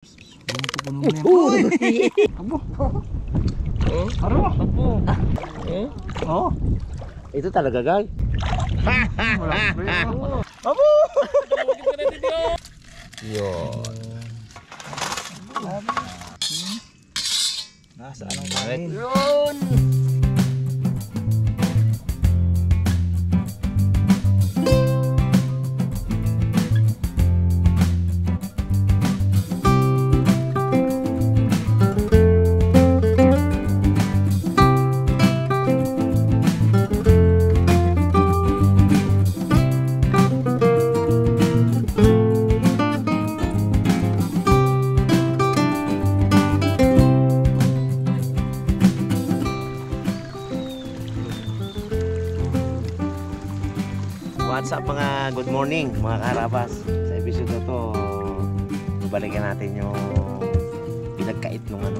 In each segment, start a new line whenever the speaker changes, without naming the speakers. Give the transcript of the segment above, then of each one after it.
Uy! Abo.
Oh?
Aro.
Abo.
Oh.
Ito talaga, guy.
Abo.
Yun.
Nasaan ang kanin?
Yun!
What's up mga good morning mga karabas. Sa episode na to, balikan natin yung pinagkait nung ano.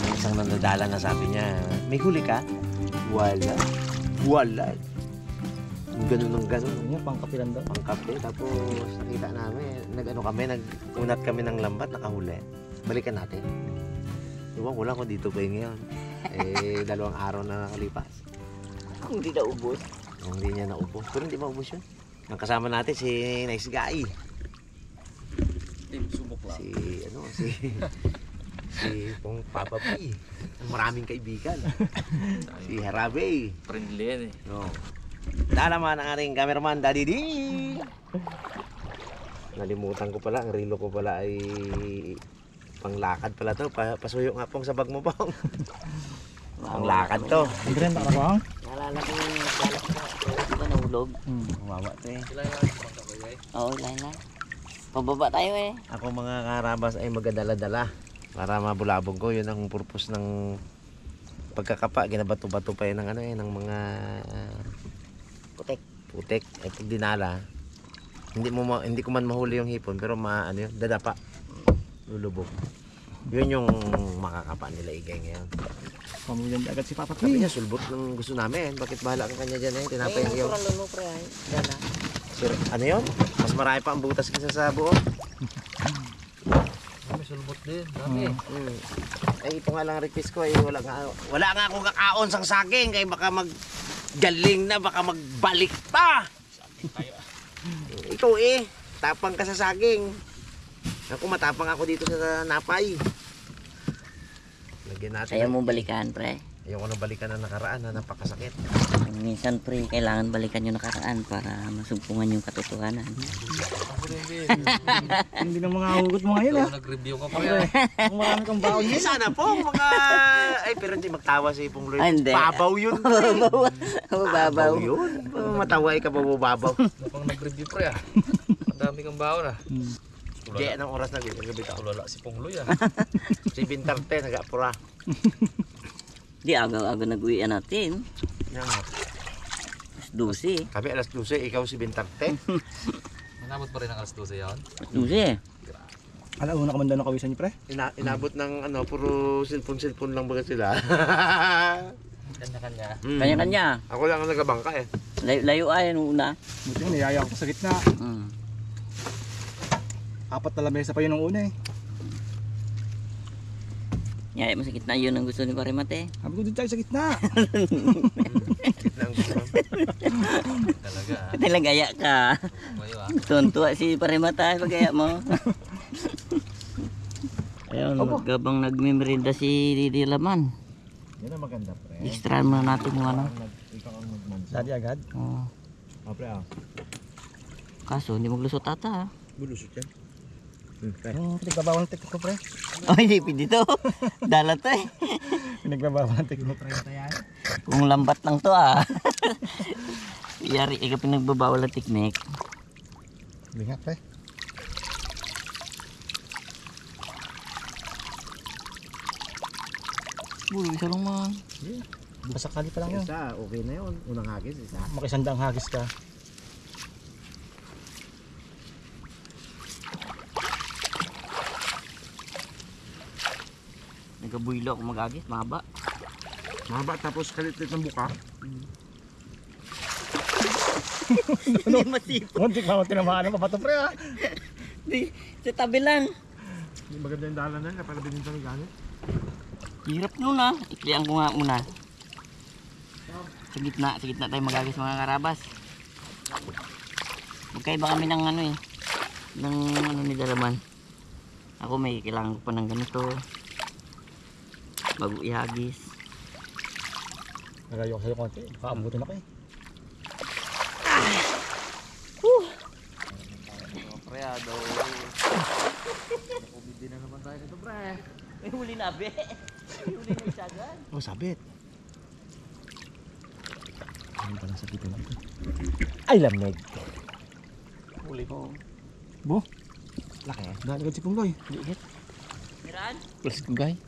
Yung isang nandadala na sabi niya, may huli ka? Wala. Wala. Ganun ng ganun.
Ano pangkapilan daw?
Pangkape. Tapos nakita namin, nagunat kami ng lambat, nakahuli. Balikan natin. Iwan ko lang kung dito pa yun ngayon. 2 araw na nakalipas.
Hindi na ubos.
Hindi niya naubos. Pero hindi maubos yun. Ang kasama natin si Nice Guy.
Subok lang.
Si Pong Papa P. Maraming kaibigan. Si Harabe.
Friendly yan eh.
No. Dalaman ang ating cameraman, Daddy D. Nalimutan ko pala, ang relo ko pala ay panglakad pala to. Pasuyo nga pong sa bag mo, Pong. Panglakad to.
Ang ganda ka ba?
Naalala ko yung balak ko. Di ba nahulog?
Wawa to eh.
Oo, ilan na. Pababa tayo eh.
Ako mga karabas ay magadala-dala para mabulabog ko. Yun ang purpose ng pagkakapa. Ginabato-bato pa yun ng ng mga putek. Ay pag dinala, hindi ko man mahuli yung hipon pero dadapa. Lulubog. Yun yung makakapa nila igay ngayon.
Pamilyan agad si Papa P.
Sabi niya, sulbot ng gusto namin. Bakit bahala ka kanya dyan eh? Tinapay
Ay,
yung...
natural mo pre ay. Yan ah.
Sir, ano yun? Mas marami pa ang butas kaysa sa buo.
May sulbot din. Dami.
Ay, ito nga lang request ko eh. Wala nga akong kakaon sang saging. Kaya baka maggaling na, baka magbalik pa. Ikaw eh, tapang ka sa saging. Ako matapang ako dito sa napay. Lagyan natin.
Ayaw mo balikan pre.
Ayoko na balikan na nakaraan na napakasakit.
Minsan pre, kailangan balikan yung nakaraan para masumpungan yung katotohanan.
Hindi na mga hugot mo ngayon ah.
Nag-review ka
Kung marami kang baon
Hindi
yun.
sana po mga... Ay, pero hindi magtawa si Pong Lloyd.
Ah, hindi.
Babaw yun.
Babaw.
Yun. Matawa ka babaw.
Pang nag-review pre ah. Ang dami kang baon ah.
Kaya ng oras na gabi ka.
Tulala si Pongloy ah.
Si Bintarte nag-apura.
Di agaw-agaw nag-uwian natin.
Yan.
12.
Kami alas 12, ikaw si Bintarte.
Manabot pa rin ang alas 12 yun.
12.
Alauna ka man daw ng kawisan niyo pre?
Inabot ng puro cellphone lang baga sila.
Kanya-kanya.
Kanya-kanya.
Ako lang ang nagabangka eh.
Layo ay nung una.
Buti nga niyaya ko sa gitna. 4 na lamesa pa yun nung una eh.
Yaya mo sa gitna yun ang gusto ni Parimate.
Sabi ko din tayo sa gitna.
Gitna ang gusto.
Talaga ah.
Nilagaya ka.
Mayo ah.
Tuntua si Parimata pagaya mo. Ayun, magkabang nagmimerinda si Didi Laman.
Yan ang maganda pre.
Extra mo natin yung ano.
Ikaw ang magmansa. Dati agad?
Oh.
Pre ah.
Kaso hindi maglusot ata.
Bulusot yan.
Yung pinagbabawal ng teknik ko pre.
Oh, hindi dito. Dalat eh.
Pinagbabawal ng teknik pre. Yan.
Kung lambat lang to ah. Yari, ikaw pinagbabawal ng teknik.
Bingat pre.
Isa lang man.
Basakali pa lang yun.
Isa, okay na yun. Unang hagis, isa.
Makisandang hagis ka.
Nagabuylo ako mag-agis, mahaba.
Mahaba tapos kalit-lit ng buka.
Hindi masipag.
Muntik pa ako tinamaan ng papato pre ah.
Di, sa tabi lang.
Maganda yung dalan na yan kapag bininta ni Gani.
Hirap nun ah. Iklian ko nga muna. Sa gitna tayo magagas mga karabas. Magkaiba kami ng ano eh. Ng ano ni Dalaman. Ako may kailangan ko pa ng ganito. Bago ihagis.
Nagayo ko sa'yo konti. Baka abutin ako eh.
Preado. Nakubidi na naman tayo nito, pre. May huli na, be. May huli na isagan.
Oh, sabit. Ayun palang sabit na ito.
Ay, lamig.
Huli ko.
Bo? Laki eh. Dahil agad si Punggoy.
Liit. Miraan?
Balis Punggoy.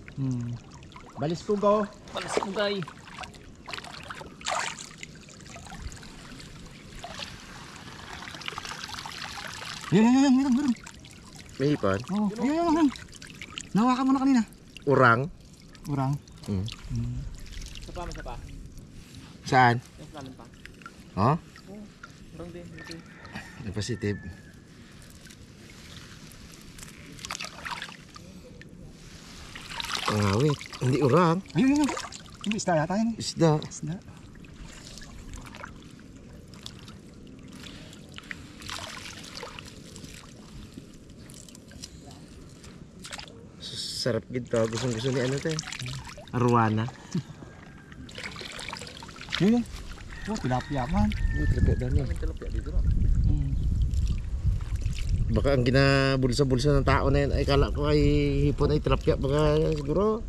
Balis Punggoy.
Palas ko, guy.
Yan. Meron.
May hipon?
Oh, yan. Nawakan mo na kanina.
Urang?
Urang.
Sapa.
Saan?
Yung lalim pa.
Oh?
Urang din.
Positive. Pangawit. Hindi urang.
Ayun. Hindi, isda yata yan eh.
Isda.
Isda.
Sarap gito. Gusto ni ano to eh. Arwana.
Yun. Oh, tilapia man.
Hindi, tilapia dami.
Tilapia dito no.
Baka ang ginabulsa-bulsa ng tao na yan ay kala ko ay hipon ay tilapia. Baka siguro.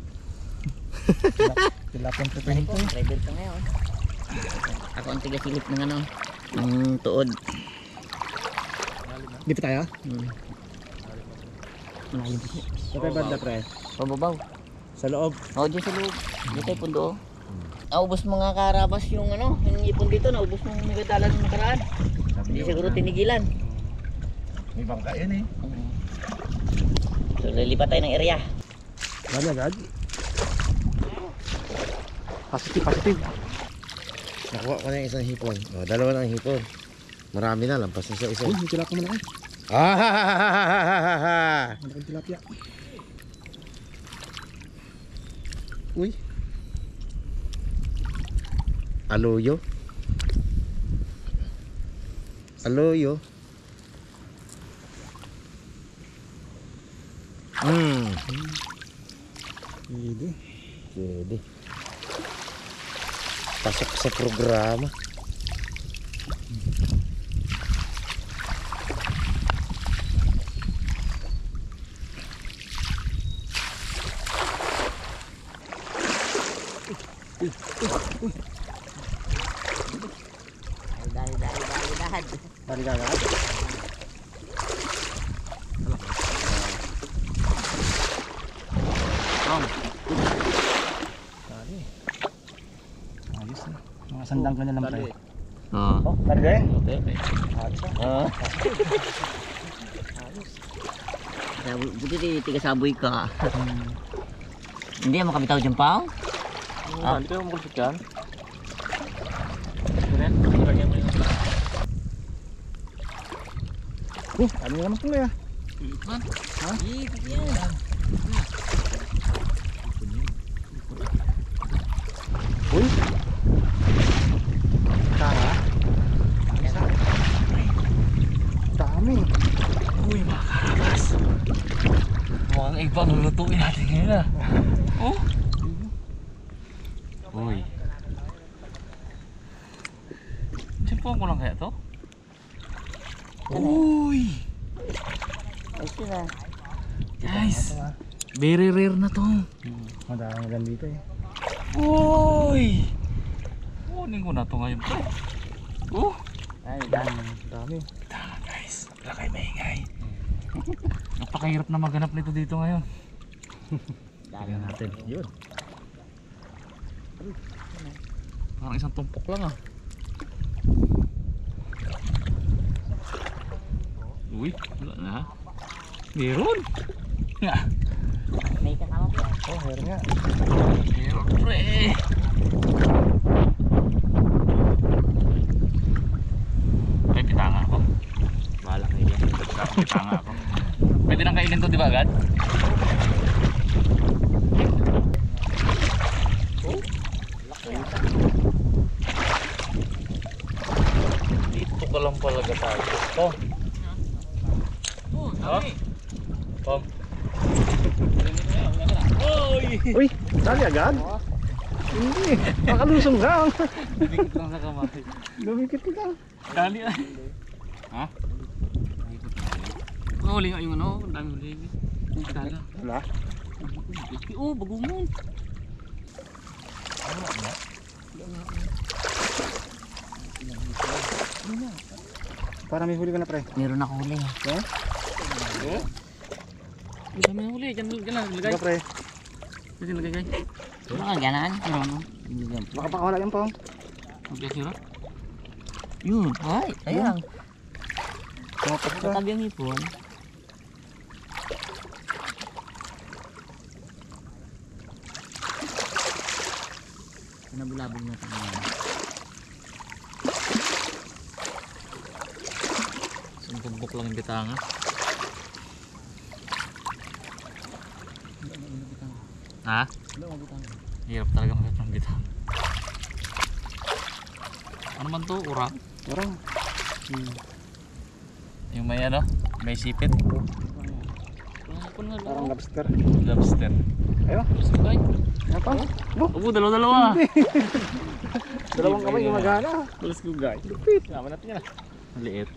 Tilapia
Ano ko? Rider ko ngayon. Ako ang tigasilip ng ano. Ng tuod.
Dito tayo?
Malalim kasi.
Sa tayo banda pre.
Pababaw.
Sa loob.
Oo, dyan sa loob. Dito ay pundo. Naubos mga karabas yung ano, yung ipon dito, naubos ng nagadalan ng nakaraan. Hindi siguro tinigilan.
May bangka yan eh.
So lilipat tayo ng area.
Dali agad. Positive.
Nakuha ko na yung isang hipon. O, dalawa na ang hipon. Marami na, lampas na sa isa.
Uy, may tilapia malaki.
Ah!
Malaking tilapia.
Uy. Aloyo. Pwede. Pasok sa programa.
Dahan.
Dali agad. Dali. Ayos na. Mga sandang ganyan lang pre.
Oo.
Oh, dali.
Okay.
Ayos na.
Oo. Buti tigasaboy ka. Hindi mo kabitaw dyan pa?
Hindi kayo magulusot yan.
Oh, ano naman Punggoy ah?
Man? Ha? Yan.
Uy. Tanga. Dami.
Uy, mga karabas. Mukhang iba lulutuin natin ngayon ah. Oh? Uy. Simpuan ko lang kaya to? Uy! Ayos yun ah. Guys, very rare na to.
Madami gan dito eh.
Uy! Kunin ko na to ngayon pre. Ay,
Dami.
tama guys. Wala kayo maingay. Napakahirap na maghanap nito dito ngayon.
Tingnan natin. Yun.
Parang isang tumpok lang ah. Uy, wala na. Meron. Nga. May kasama po.
Oh, meron nga.
Meron pre. May pitanga ako.
Bahala kayo dyan.
Pitanga ako. Pwede nang kainin to di ba agad?
pa lang palaga tayo.
Pong.
Oh, dami.
Pong.
Oy!
Uy, dali agad. Hindi, makalusong lang.
Dikit lang sa kamay.
Lumikit lang.
Dali ah. Ha? Huli nga yung ano, ang dami huli. Dala.
Wala.
Oh, bagumon.
Para may huli ka na pre.
Meron ako huli.
Ang dami ng huli. Diyan lang, lagay.
Ikaw pre.
Diyan lagay.
Ano ka ganan?
Ano?
Baka pakawala yan Pong.
Ang biyak yun.
Yun. Ay, ayan.
Tumapat ka.
Katabi ang hipon. Pinabulabog natin ngayon.
Isang tumbok lang yung bitanga. Ha? Hirap talaga magkat ng bitang. Ano man to? Urang?
Parang.
Yung may ano? May sipit?
Parang lobster.
Lobster.
Ayun.
Ay,
Ano Pong?
upo, dalawa-dalawa.
Dalawang kamay gumagana.
Let's go guys. Lupit. Yaman natin yan ah. Maliit.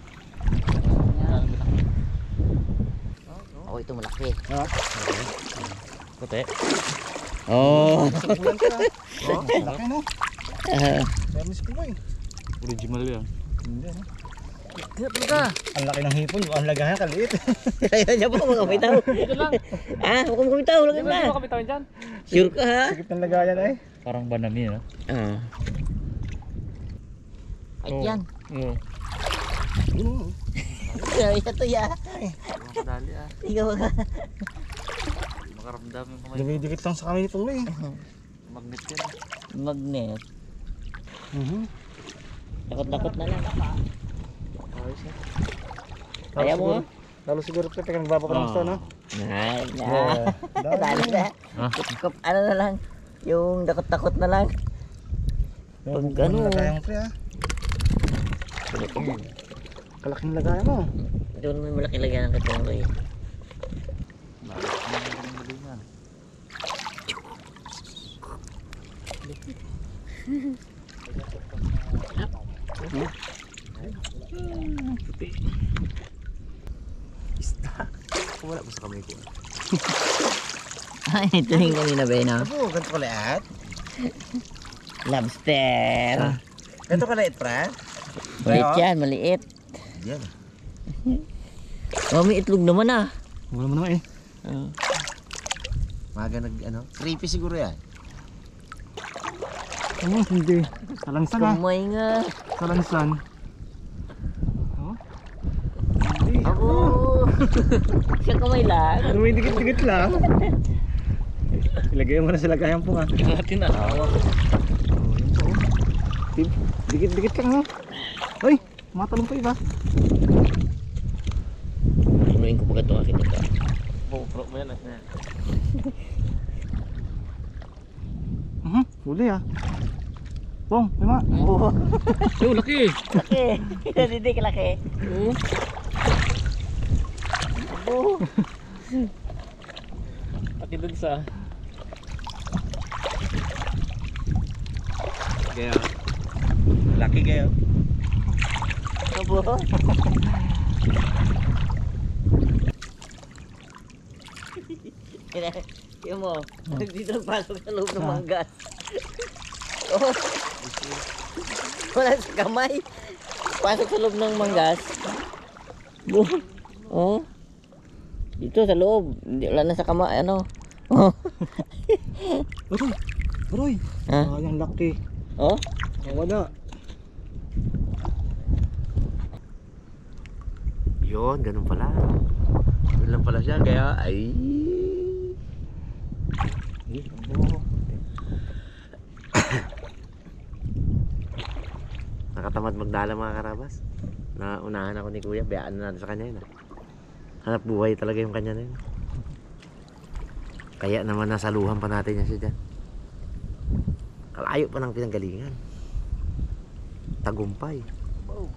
Ako ito malaki.
Ha?
Kote.
Oh.
Bulan ka na. Oh, laki no. Kaya miss ko eh.
Original yan.
Hindi no.
Talaga.
Ang laki ng hipon, ang lagahan kaliit.
Ayaw niya po mga kamitaw.
Ito lang.
Ah, huwag mo kamitaw. Huwag
Di ba
na.
kami tawin dyan?
Sure ka ha?
Sikip ng lagayan ay.
Parang banami no?
Ah. Ay, yan.
Oo.
Yun.
Ito ya.
Makadali ah.
Ikaw ka.
Makaramdam yung kamay.
Dumidikit lang sa kamay nito eh.
Magnet yan.
Magnet. Takot-takot na lang.
Ayos na.
Kaya mo?
Lalo siguro pre, pag nagbaba pa ng gusto no.
Nah,
Yeah.
Dali na.
Ah.
Ano na lang. Yung takot-takot na lang. Pag ano.
Lagayan mo pre ah. Kalaking lagayan mo.
Ito naman malaki lagyan ng katong eh.
Isda. Wala pa sa kamay ko.
Ay, ito yung kanina ba yun?
Ano? Ganito kaliit?
Lobster.
Ganito kaliit, pre?
Maliit yan, maliit.
Yan.
Oh, may itlog naman ah.
Wala mo naman eh.
Maga nag, ano? Creepy siguro yan.
Hindi. Salansan ah.
Kamay nga.
Salansan. Oh. Hindi.
Ako. Siya kamay lang.
Dumidikit-dikit lang. Ilagay mo na sa lagayan po nga.
Natin na.
Dikit-dikit lang ha. Uy, matalong pa iba.
Inuin ko pagkat ito akin ito.
Bukro mo yan ah.
Huli ah. Bong, lima.
Oo.
Oh, laki.
Laki. Hindi ka laki.
Oo.
Oo.
Laki dun sa...
Kaya, laki kayo.
Abo. Yung mo, dito pasok sa loob ng manggas. Oh. Wala sa kamay. Pasok sa loob ng manggas. Oh. Dito sa loob. Wala na sa kamay. Ano? Oh.
Baroy. Baroy.
Ha?
Yung laki.
Oh?
Wala.
Yun, ganun pala. Ganun lang pala siya, kaya ay... Nakatamad magdala mga karabas. Naunahan ako ni kuya, bayaan na natin sa kanya yun. Hanap buhay talaga yung kanya na yun. Kaya naman nasaluhan pa natin niya siya dyan. Kalayo pa ng pinanggalingan. Tagumpay.
Wow.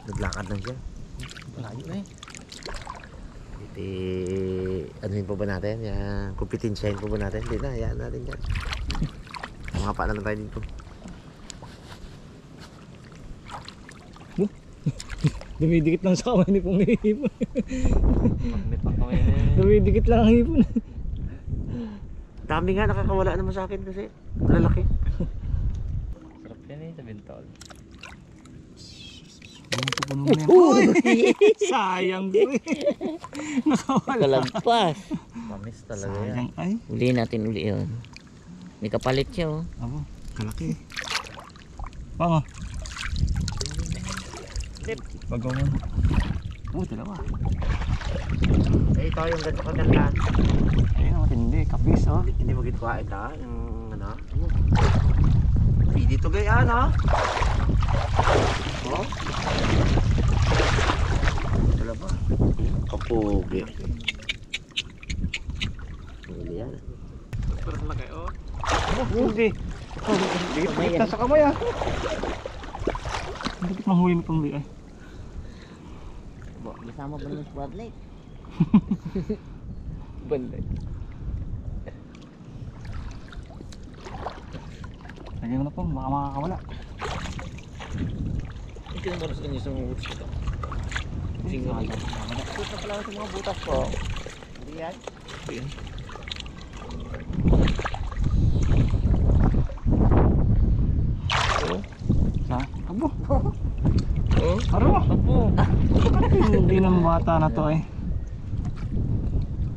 Naglakad lang siya.
Malayo na eh.
Anuhin pa ba natin? Kompetensyahin pa ba natin? Hindi na, hayaan natin yan. Mga pa na tayo dito.
Dumidikit lang sa kamay ni Pong hipon.
Magnet pang kami.
Dumidikit lang ang hipon.
Dami nga nakakawala naman sa akin kasi lalaki.
Sarap yan eh, sa bintol.
Puno mo yan. Uy! Sayang ko eh. Nakawala.
Kalagpas.
Mamis talaga yan.
Sayang ay.
Uli natin uli yun. May kapalit siya oh.
Abo, kalaki. Pango. Bagaw mo. Dalawa.
Eh, ito yung ganito kagandaan.
Ayun, matindi. Kapis oh.
Hindi mo gitwa ito, yung ano. Hindi dito gayaan ha. Oh. Wala ba? Kapugi. Hindi yan.
Parang laki oh.
Hindi. Dikit sa kamay ah. Dikit manghuli ni Pong ay.
Kasama ba naman spotlight?
Banda.
Lagyan mo na Pong, baka makakawala.
Hindi na maras kanya sa mga butas ito.
Sige.
Puta pala sa mga butas ko. Hindi yan.
Yan.
Sa? Abo.
Oh,
Aro.
apo.
Hindi ng bata na to eh.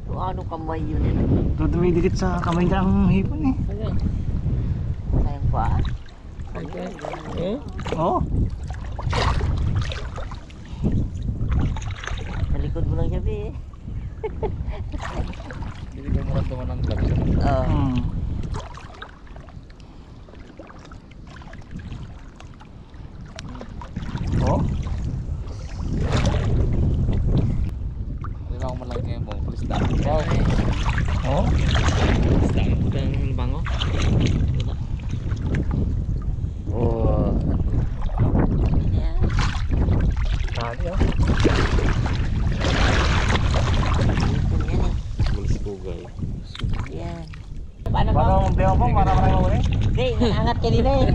So ano kamay yun eh?
Dumidikit sa kamay niya ang hipon eh.
Ayan.
Sayang pa.
Eh?
Oo.
Sa likod mo lang siya be eh.
Hindi ko muna tuman ng vlog.
Oo.
Oh.
Hindi na ako malaki ngayon po. Pulis daan.
Oh.
Pulis daan. Ito yung bango.
Oh.
Yan.
Tali oh.
Ipon yan eh.
Bulis bugay.
Yan. Paano ba?
Parang magdewa po, para maraming huli.
Hindi, naangat ka din eh.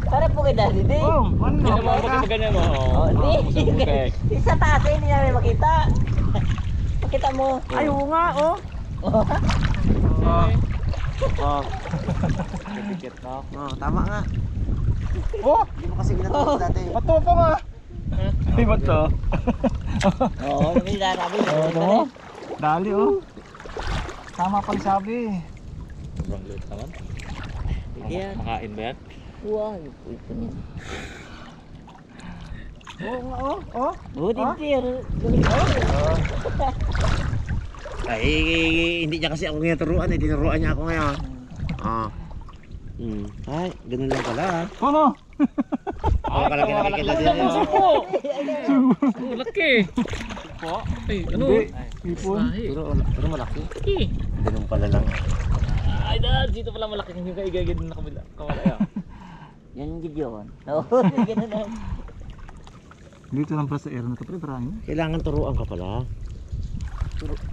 Para po kay daddy din.
Oh, ano
Hindi
na
naman
ba?
bakit ganyan mo.
Oh, hindi. Sa taas eh, hindi namin makita. Makita mo.
Ay, oo nga oh.
Oh.
Tikit na.
Oh, tama nga.
Oh,
Hindi mo kasi ginagawa dati.
pato po nga. Ay, bato.
Oo, may darabi.
Oh, ito mo. Dali oh. Tama pala sabi.
Sobrang liit naman.
Yan.
Makain ba yan?
Wow, ipon yan.
Oo nga oh. Oh.
Oh, dintir. Galing oh.
Ay, hindi niya kasi ako ngayon turuan eh. Tinuruan niya ako ngayon. Ah. Ay, ganun lang pala.
Ano?
Ako kalaki-laki kita din.
Supo! Oh, laki! Supo? Ay, ano?
Hindi. Ipon.
Pero malaki.
Laki!
Ganun pala lang.
Ay, dito pala malaki yung kaigagid na kabila. Kawala yan.
Yan yung Gideon. Oo, ganun na.
Dito lang pala sa air na to, pre, parang.
Kailangan turuan ka pala.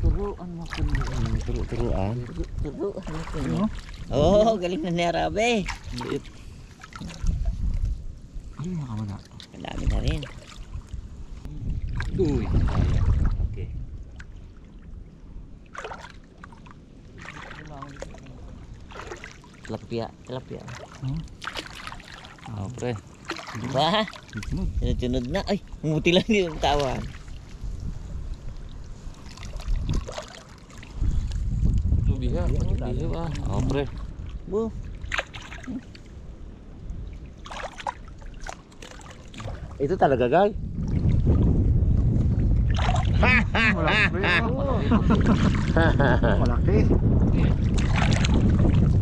Turuan mo ko niyo.
Turuan.
Turuan mo ko niyo.
Ano?
Oo, galing na ni Arabe.
Liit.
Ay, nakawala.
Ang dami na rin.
Uy! Okay.
Tilapia, tilapia.
Oh, pre.
Ba?
Sunod.
Sunod na. Ay, umuti lang din ang tawan.
Biha. Biha ba? Oh, pre.
Bu.
Ito talaga, guy.
Malaki. Malaki.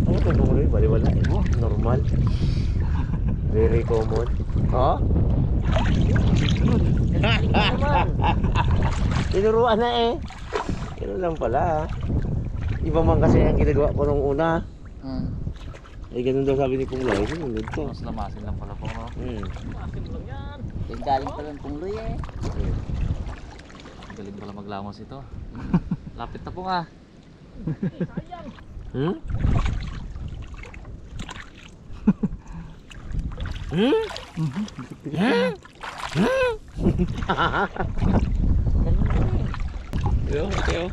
Ano ito bumuloy? Baliwala. Normal. Very common. Oh? Tinuruan na eh. Ganun lang pala. Iba man kasi ang ginagawa ko nung una. Eh ganun daw sabi ni Pong Lai. Sinunod ko.
Mas lamasin lang pala po, no?
Yung galing pa lang pong luy eh.
Galing pala maglamos ito. Lapit na po nga.
Hmm? Hmm? Hmm?
Yo, yo.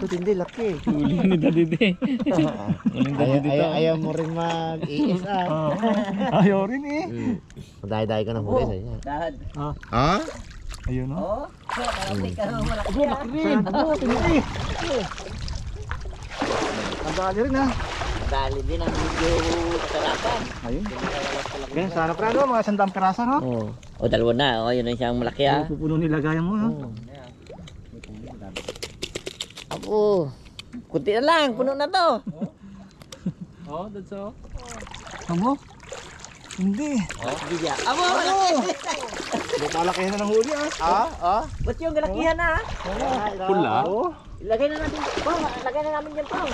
Ito hindi, laki.
Huli ni Daddy D. Huling Daddy D to.
Ayaw mo rin mag-iis
Ayaw rin eh.
Dahi-dahi ka ng huli sa inyo.
Dahad.
Ha?
Ayun no.
Oo. Malaki ka naman malaki ah.
Abo, tingin eh. Ang dali rin ha.
Dali din ang medyo kasarapan.
Ayun. Ganyan sana pre, no? Mga 100 piraso no?
Oo. O dalawa na. O yun ang siyang malaki ah.
Pupuno nilagayan mo no?
Ako. Kunti na lang. Puno na to.
Oh, that's all.
Abo? Hindi.
Bigya. Abo, malaki.
Malaki na ng huli ah.
Ba't yung galakihan na?
Pula?
Oo.
Ilagay na natin. Pang, lagay na namin dyan pang.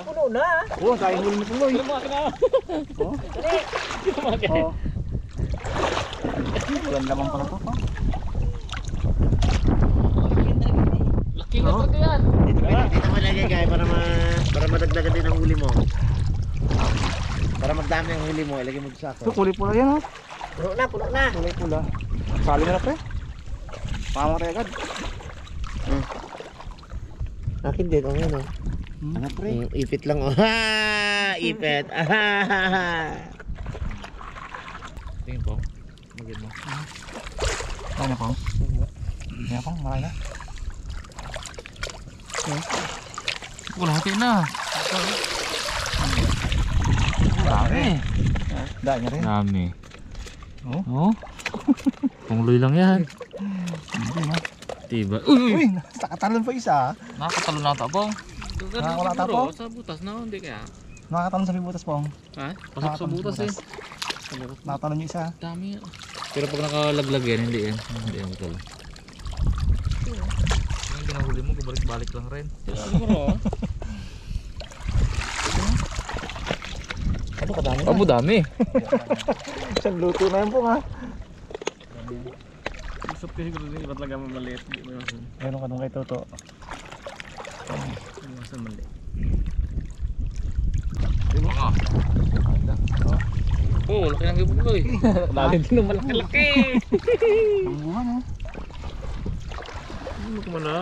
Puno na.
Oo, sayang huli mo tuloy. Oo.
Dali.
Oo. Walang laman pala to.
Laki na to yan.
Dito mo lagay guys para madagdagan din ang huli mo. Para magdami ang huli mo, ilagay mo sa
Ito
sako.
kulay pula yan oh.
Puno na, puno na.
Kulay pula. Sali na pre. Pamatay agad.
Akin din, ang yan oh.
Ano pre?
Ipit lang oh. Ha! Ipit.
Tingin po. Magin mo.
Kaya na pang. Kaya pang, marami na.
Kulahati na. Dami.
Dahil niya rin.
Dami.
Oh.
Oh. Pangluy lang yan.
Hindi na.
Tiba. Uy!
Uy, nakatalon pa isa.
Nakakatalo na ito, Pong.
Nakakawala ta, Pong?
Sa butas na, hindi kaya.
Nakatalon sa bibutas pong.
Ha? Pasok sa butas eh.
Nakatalon yung isa.
Dami yan. Pero pag nakalaglag yan, hindi yan. Hindi yan matalo. Yung ginahuli mo, kabalik-balik lang rin. Siguro.
Ano kadami na?
Abo dami.
Isang luto na yun pong ha.
Isap kasi siguro din, iba't lang mo maliit.
Meron ka nung kay Toto.
Iwasan maliit. Mga. Oh, laki ng gibuloy. Dali din ng malaki-laki.
Ang bunga no.
Ano ko man na?